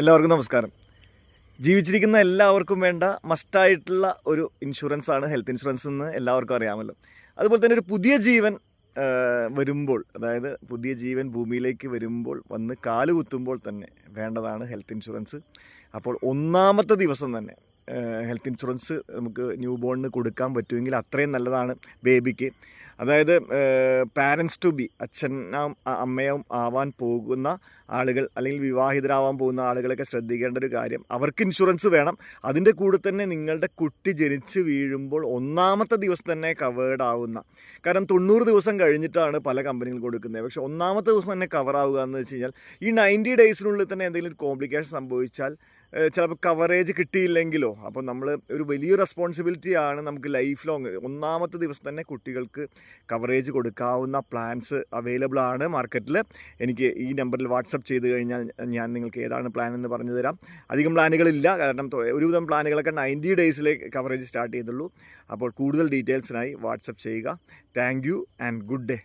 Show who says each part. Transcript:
Speaker 1: എല്ലാവർക്കും നമസ്കാരം. ജീവിച്ചിരിക്കുന്ന എല്ലാവർക്കും വേണ്ട മസ്റ്റായിട്ടുള്ള ഒരു ഇൻഷുറൻസ് ആണ് ഹെൽത്ത് ഇൻഷുറൻസ് എന്ന് എല്ലാവർക്കും അറിയാമല്ലോ. അതുപോലെ തന്നെ ഒരു പുതിയ ജീവൻ വരുമ്പോൾ, അതായത് പുതിയ ജീവൻ ഭൂമിയിലേക്ക് വരുമ്പോൾ വന്ന് കാല് കുത്തുമ്പോൾ തന്നെ വേണ്ടതാണ് ഹെൽത്ത് ഇൻഷുറൻസ്. അപ്പോൾ ഒന്നാമത്തെ ദിവസം തന്നെ ഹെൽത്ത് ഇൻഷുറൻസ് നമുക്ക് ന്യൂ ബോണിന് കൊടുക്കാൻ പറ്റുമെങ്കിൽ അത്രയും നല്ലതാണ് ബേബിക്ക്. അതായത് പാരൻസ് ടു ബി, അച്ഛനും അമ്മയും ആവാൻ പോകുന്ന ആളുകൾ അല്ലെങ്കിൽ വിവാഹിതരാവാൻ പോകുന്ന ആളുകളൊക്കെ ശ്രദ്ധിക്കേണ്ട ഒരു കാര്യം, അവർക്ക് ഇൻഷുറൻസ് വേണം. അതിൻ്റെ കൂടെ തന്നെ നിങ്ങളുടെ കുട്ടി ജനിച്ച് വീഴുമ്പോൾ ഒന്നാമത്തെ ദിവസം തന്നെ കവേർഡ് ആവുന്ന, കാരണം 90 ദിവസം കഴിഞ്ഞിട്ടാണ് പല കമ്പനികൾ കൊടുക്കുന്നത്. പക്ഷേ ഒന്നാമത്തെ ദിവസം തന്നെ കവർ ആവുക എന്ന് വെച്ച് കഴിഞ്ഞാൽ ഈ 90 ഡേയ്സിനുള്ളിൽ തന്നെ എന്തെങ്കിലും ഒരു കോംപ്ലിക്കേഷൻ സംഭവിച്ചാൽ ചിലപ്പോൾ കവറേജ് കിട്ടിയില്ലെങ്കിലോ, അപ്പോൾ നമ്മൾ ഒരു വലിയ റെസ്പോൺസിബിലിറ്റിയാണ്. നമുക്ക് ലൈഫ് ലോങ് ഒന്നാമത്തെ ദിവസം തന്നെ കുട്ടികൾക്ക് കവറേജ് കൊടുക്കാവുന്ന പ്ലാൻസ് അവൈലബിൾ ആണ് മാർക്കറ്റിൽ. എനിക്ക് ഈ നമ്പറിൽ വാട്സപ്പ് ചെയ്ത് കഴിഞ്ഞാൽ ഞാൻ നിങ്ങൾക്ക് ഏതാണ് പ്ലാൻ എന്ന് പറഞ്ഞു തരാം. അധികം പ്ലാനുകളില്ല, കാരണം ഒരുവിധം പ്ലാനുകളൊക്കെ 90 ഡേയ്സിലെ കവറേജ് സ്റ്റാർട്ട് ചെയ്തുള്ളൂ. അപ്പോൾ കൂടുതൽ ഡീറ്റെയിൽസിനായി വാട്സപ്പ് ചെയ്യുക. Thank you and good day.